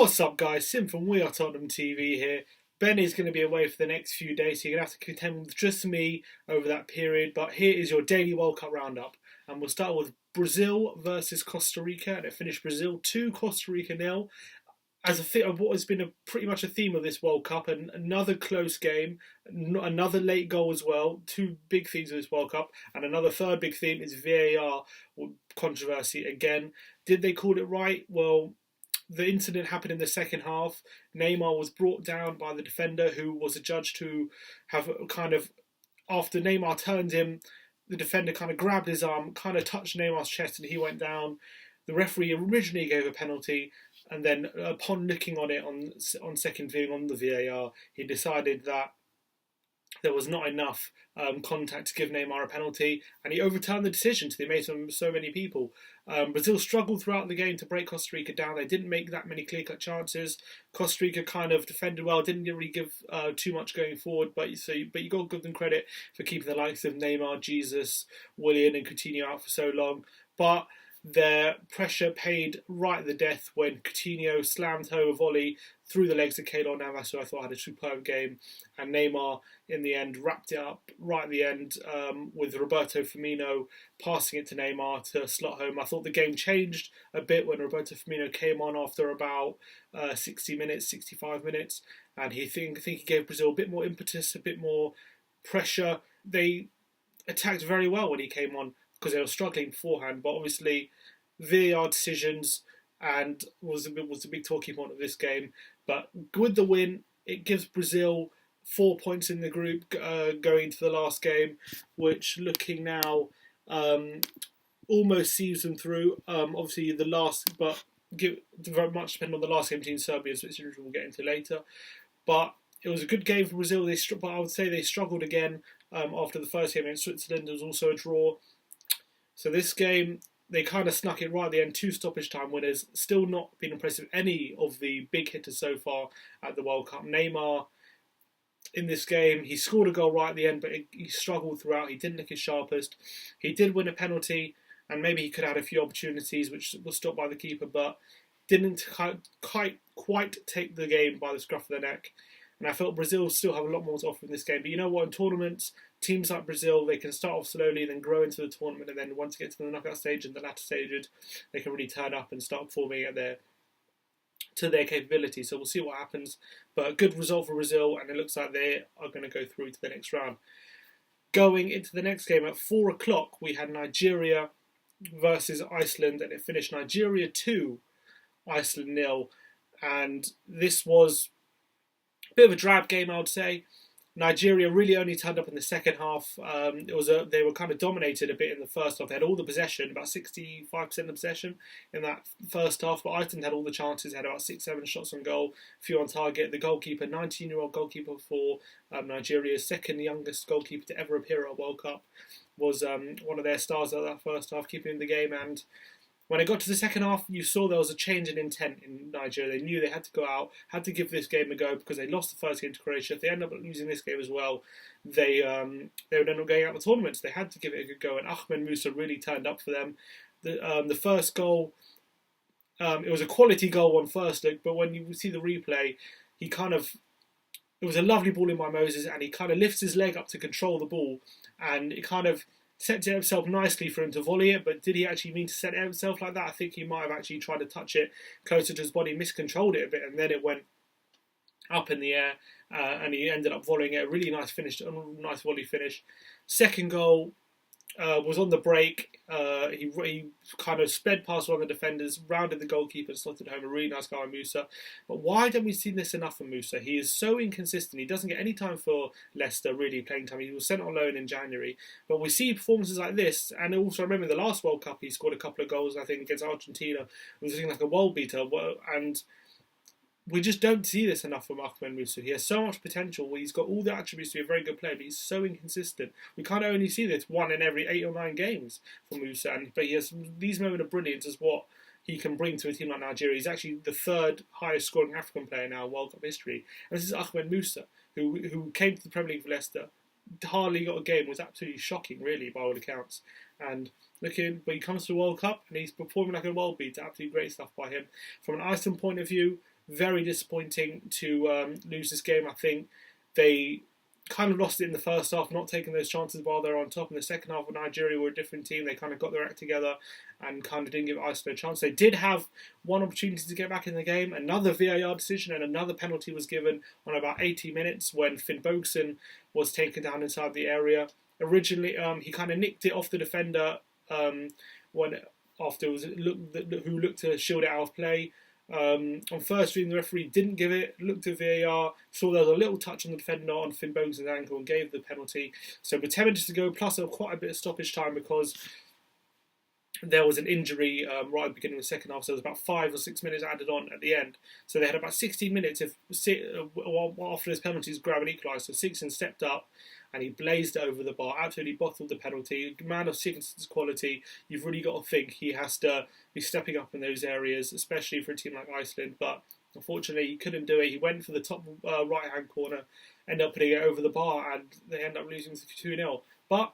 What's up, guys? Sim from WeAreTottenhamTV here. Ben is going to be away for the next few days, so you're going to have to contend with just me over that period. But here is your daily World Cup roundup. And we'll start with Brazil versus Costa Rica. And it finished Brazil 2, Costa Rica nil. As a of what has been pretty much a theme of this World Cup, and another close game, another late goal as well. Two big themes of this World Cup, and another third big theme is VAR controversy again. Did they call it right? Well, the incident happened in the second half. Neymar was brought down by the defender, who was adjudged to have after Neymar turned him, the defender kind of grabbed his arm, kind of touched Neymar's chest, and he went down. The referee originally gave a penalty, and then upon looking on it on second viewing on the VAR, he decided that there was not enough contact to give Neymar a penalty, and he overturned the decision to the amazement of so many people. Brazil struggled throughout the game to break Costa Rica down. They didn't make that many clear-cut chances. Costa Rica kind of defended well, didn't really give too much going forward, but you got to give them credit for keeping the likes of Neymar, Jesus, Willian and Coutinho out for so long. But their pressure paid right at the death when Coutinho slammed home a volley through the legs of Keylor Navas, who I thought had a superb game, and Neymar in the end wrapped it up right at the end with Roberto Firmino passing it to Neymar to slot home. I thought the game changed a bit when Roberto Firmino came on after about 60 minutes, 65 minutes, and I think he gave Brazil a bit more impetus, a bit more pressure. They attacked very well when he came on, because they were struggling beforehand, but obviously VAR decisions and was the big talking point of this game. But with the win, it gives Brazil 4 points in the group going to the last game, which looking now almost sees them through. Obviously the last, but very much depend on the last game between Serbia and Switzerland, we'll get into later. But it was a good game for Brazil. But I would say they struggled again after the first game against Switzerland. There was also a draw. So this game, they kind of snuck it right at the end, 2 stoppage time winners. Still not been impressive any of the big hitters so far at the World Cup. Neymar, in this game, he scored a goal right at the end, but he struggled throughout. He didn't look his sharpest. He did win a penalty, and maybe he could have had a few opportunities, which was stopped by the keeper, but didn't quite take the game by the scruff of the neck. And I felt Brazil still have a lot more to offer in this game. But you know what? In tournaments, teams like Brazil, they can start off slowly, then grow into the tournament, and then once they get to the knockout stage and the latter stages, they can really turn up and start performing at to their capability. So we'll see what happens. But a good result for Brazil, and it looks like they are going to go through to the next round. Going into the next game at 4 o'clock, we had Nigeria versus Iceland, and it finished Nigeria 2, Iceland 0. And this was a bit of a drab game, I would say. Nigeria really only turned up in the second half. They were kind of dominated a bit in the first half. They had all the possession, about 65% of possession in that first half. But Iceland had all the chances. They had about 6-7 shots on goal, a few on target. The goalkeeper, 19-year-old goalkeeper for Nigeria's second youngest goalkeeper to ever appear at a World Cup, was one of their stars of that first half, keeping the game. And when it got to the second half, you saw there was a change in intent in Nigeria. They knew they had to go out, had to give this game a go, because they lost the first game to Croatia. If they end up losing this game as well, they would end up going out of the tournament. So they had to give it a good go, and Ahmed Musa really turned up for them. The first goal, it was a quality goal on first look, but when you see the replay, it was a lovely ball in by Moses, and he kind of lifts his leg up to control the ball, and it kind of sets it himself nicely for him to volley it. But did he actually mean to set it himself like that? I think he might have actually tried to touch it closer to his body, miscontrolled it a bit, and then it went up in the air, and he ended up volleying it. A really nice finish, a nice volley finish. Second goal was on the break. He kind of sped past one of the defenders, rounded the goalkeeper and slotted home. A really nice guy, Musa. But why don't we see this enough from Musa? He is so inconsistent. He doesn't get any time for Leicester, really, playing time. He was sent on loan in January. But we see performances like this, and also remember the last World Cup, he scored a couple of goals, I think, against Argentina. It was looking like a world beater. And we just don't see this enough from Ahmed Musa. He has so much potential. He's got all the attributes to be a very good player, but he's so inconsistent. We kind of only see this one in every 8 or 9 games from Musa, but he has these moments of brilliance as what he can bring to a team like Nigeria. He's actually the 3rd highest scoring African player now in World Cup history. And this is Ahmed Musa, who came to the Premier League for Leicester, hardly got a game, was absolutely shocking, really, by all accounts. And but he comes to the World Cup and he's performing like a world beater. Absolutely great stuff by him. From an Iceland point of view, very disappointing to lose this game. I think they kind of lost it in the first half, not taking those chances while they're on top. In the second half, when Nigeria were a different team, they kind of got their act together and kind of didn't give Iceland a chance. They did have one opportunity to get back in the game, another VAR decision, and another penalty was given on about 80 minutes when Finn Bogason was taken down inside the area. Originally, he kind of nicked it off the defender when after it was who looked to shield it out of play. On first reading, the referee didn't give it, looked at VAR, saw there was a little touch on the defender on Finn Bogason's ankle and gave the penalty. So with 10 minutes to go, plus quite a bit of stoppage time because there was an injury right at the beginning of the second half, so there was about 5 or 6 minutes added on at the end. So they had about 16 minutes after this penalty to grab an equaliser. So Sixon stepped up and he blazed over the bar, absolutely bottled the penalty. Man of Sixon's quality, you've really got to think he has to be stepping up in those areas, especially for a team like Iceland. But unfortunately, he couldn't do it. He went for the top right-hand corner, ended up putting it over the bar, and they end up losing 2-0. But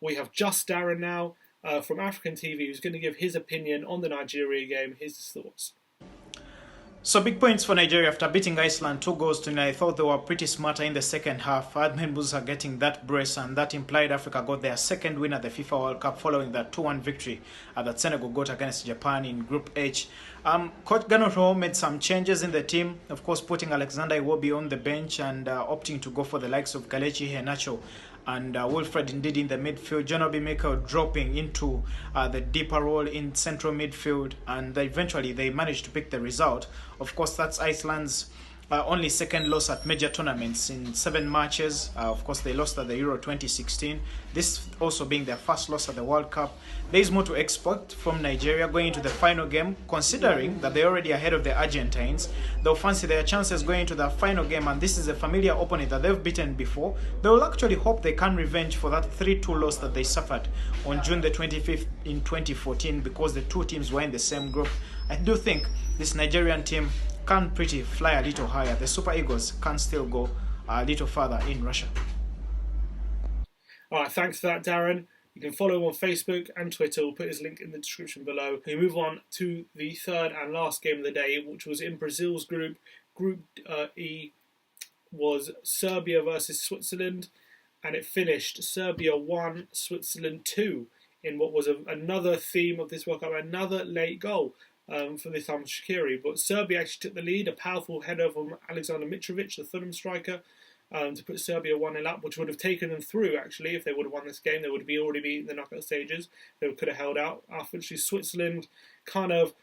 we have just Darren now from African TV, who's going to give his opinion on the Nigeria game, his thoughts. So big points for Nigeria after beating Iceland 2-0. I thought they were pretty smarter in the second half. Admin Musa getting that brace, and that implied Africa got their second win at the FIFA World Cup following that 2-1 victory that Senegal got against Japan in Group H. Coach Ganotro made some changes in the team, of course putting Alexander Iwobi on the bench and opting to go for the likes of Kelechi Iheanacho and Wilfred Ndidi in the midfield, John Obi Mikel dropping into the deeper role in central midfield, and eventually they managed to pick the result. Of course, that's Iceland's only second loss at major tournaments in 7 matches. Of course, they lost at the Euro 2016. This also being their first loss at the World Cup. There is more to expect from Nigeria going into the final game, considering that they're already ahead of the Argentines. They'll fancy their chances going into the final game, and this is a familiar opponent that they've beaten before. They will actually hope they can revenge for that 3-2 loss that they suffered on June the 25th in 2014, because the two teams were in the same group. I do think this Nigerian team can pretty fly a little higher. The Super Eagles can still go a little further in Russia. Alright, thanks for that, Darren. You can follow him on Facebook and Twitter. We'll put his link in the description below. We move on to the third and last game of the day, which was in Brazil's group. Group E was Serbia versus Switzerland, and it finished Serbia 1, Switzerland 2 in what was another theme of this World Cup, another late goal. For this time Shaqiri, but Serbia actually took the lead. A powerful header from Alexander Mitrovic, the Tottenham striker, to put Serbia 1-0 up, which would have taken them through. Actually, if they would have won this game, they would have already been in the knockout stages. They could have held out. Unfortunately, Switzerland kind of,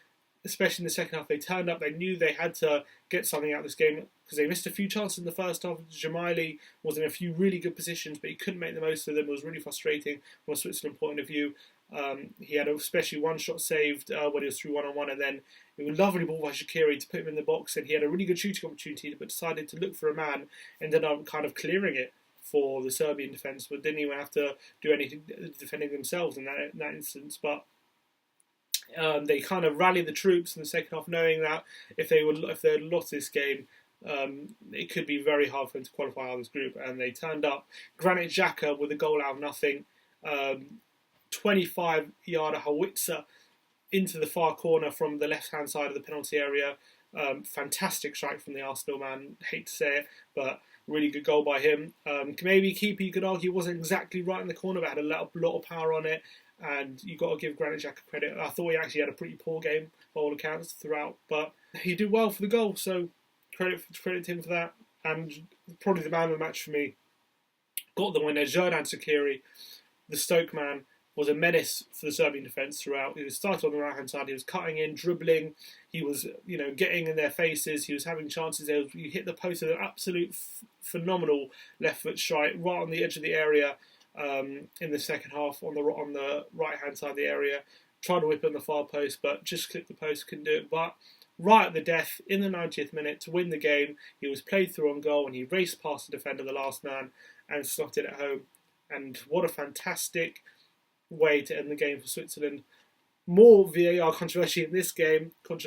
especially in the second half, they turned up. They knew they had to get something out of this game because they missed a few chances in the first half. Jamaili was in a few really good positions, but he couldn't make the most of them. It was really frustrating from a Switzerland point of view. He had especially one shot saved when he was through 1-on-1, and then it was a lovely ball by Shaqiri to put him in the box, and he had a really good shooting opportunity, but decided to look for a man, ended up kind of clearing it for the Serbian defence, but didn't even have to do anything defending themselves in that instance. But they kind of rallied the troops in the second half, knowing that if they had lost this game, it could be very hard for them to qualify out of this group, and they turned up. Granit Xhaka with a goal out of nothing. 25-yard howitzer into the far corner from the left-hand side of the penalty area. Fantastic strike from the Arsenal man. Hate to say it, but really good goal by him. Maybe keeper, you could argue, wasn't exactly right in the corner, but had a lot of power on it. And you've got to give Granit Xhaka credit. I thought he actually had a pretty poor game by all accounts throughout, but he did well for the goal, so credit to him for that. And probably the man of the match for me got the winner. Xherdan Shaqiri, the Stoke man, was a menace for the Serbian defence throughout. He was started on the right-hand side. He was cutting in, dribbling. He was, getting in their faces. He was having chances. He hit the post with an absolute phenomenal left foot strike right on the edge of the area in the second half on the right-hand side of the area. Tried to whip it on the far post, but just clipped the post, couldn't do it. But right at the death, in the 90th minute, to win the game, he was played through on goal and he raced past the defender, the last man, and slotted it home. And what a fantastic way to end the game for Switzerland. More VAR controversy in this game. In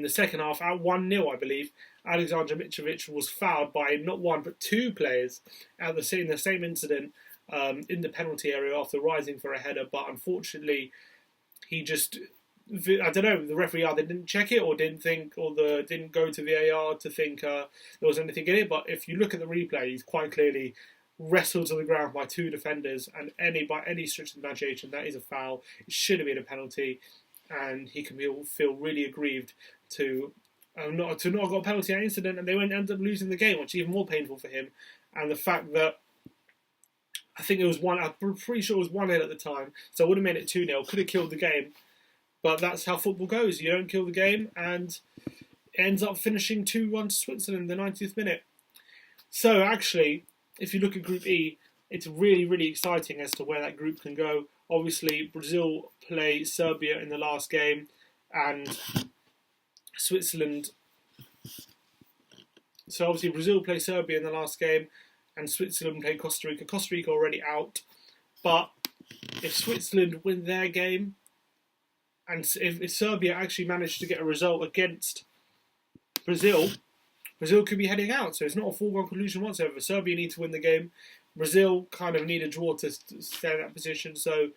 the second half, at 1-0, I believe, Alexander Mitrovic was fouled by not one but two players in the same incident in the penalty area after rising for a header. But unfortunately, he just I don't know, the referee either didn't check it or didn't go to VAR to think there was anything in it. But if you look at the replay, he's quite clearly wrestled to the ground by two defenders, and by any stretch of the imagination, that is a foul. It should have been a penalty, and he can feel really aggrieved to not have got a penalty in that incident, and they won't end up losing the game, which is even more painful for him. And the fact that I think it was I'm pretty sure it was 1-0 at the time, so I would have made it 2-0, could have killed the game. But that's how football goes. You don't kill the game, and it ends up finishing 2-1 to Switzerland in the 90th minute. So actually, if you look at Group E, it's really, really exciting as to where that group can go. Obviously, Brazil play Serbia in the last game, and Switzerland. So obviously, Brazil play Serbia in the last game, and Switzerland play Costa Rica. Costa Rica already out, but if Switzerland win their game, and if Serbia actually managed to get a result against Brazil could be heading out. So it's not a foregone conclusion whatsoever. Serbia need to win the game. Brazil kind of need a draw to stay in that position. So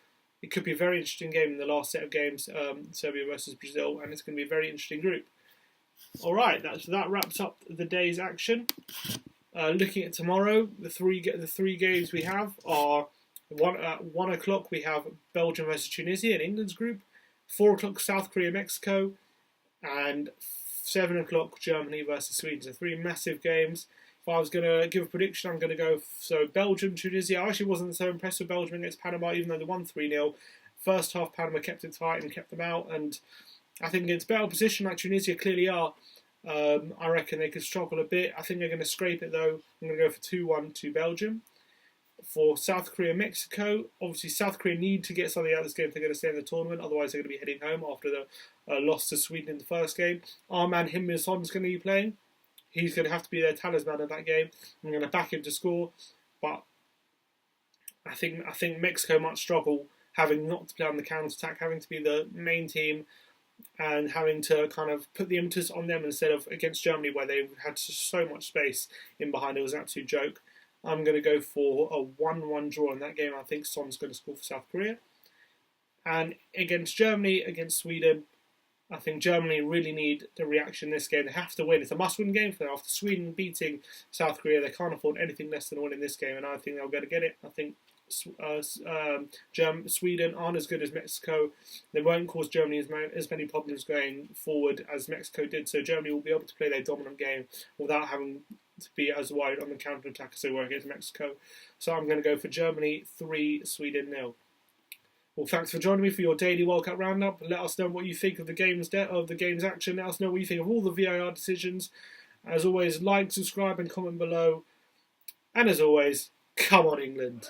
it could be a very interesting game in the last set of games, Serbia versus Brazil, and it's going to be a very interesting group. All right, that wraps up the day's action. Looking at tomorrow, the three games we have are at 1 o'clock. We have Belgium versus Tunisia in England's group. 4 o'clock, South Korea, Mexico, and 7 o'clock, Germany versus Sweden. So 3 massive games. If I was going to give a prediction, I'm going to go Belgium, Tunisia. I actually wasn't so impressed with Belgium against Panama, even though they won 3-0. First half, Panama kept it tight and kept them out, and I think against better position like Tunisia clearly are. I reckon they could struggle a bit. I think they're going to scrape it though. I'm going to go for 2-1 to Belgium. For South Korea, Mexico, obviously South Korea need to get something out of this game if they're going to stay in the tournament, otherwise they're going to be heading home after the loss to Sweden in the first game. Our man Heung-min Son is going to be playing. He's going to have to be their talisman in that game. I'm going to back him to score, but I think Mexico might struggle having not to play on the counter-attack, having to be the main team and having to kind of put the impetus on them instead of against Germany where they had so much space in behind. It was an absolute joke. I'm going to go for a 1-1 draw in that game. I think Son's going to score for South Korea. And against Germany, against Sweden, I think Germany really need the reaction in this game. They have to win. It's a must-win game for them. After Sweden beating South Korea, they can't afford anything less than a win in this game, and I think they'll be able to get it. I think Sweden aren't as good as Mexico. They won't cause Germany as many problems going forward as Mexico did, so Germany will be able to play their dominant game without having to be as wide on the counter-attack as they were against Mexico. So I'm going to go for Germany 3, Sweden 0. Well, thanks for joining me for your daily World Cup roundup. Let us know what you think of the game's action. Let us know what you think of all the VAR decisions. As always, like, subscribe and comment below. And as always, come on England.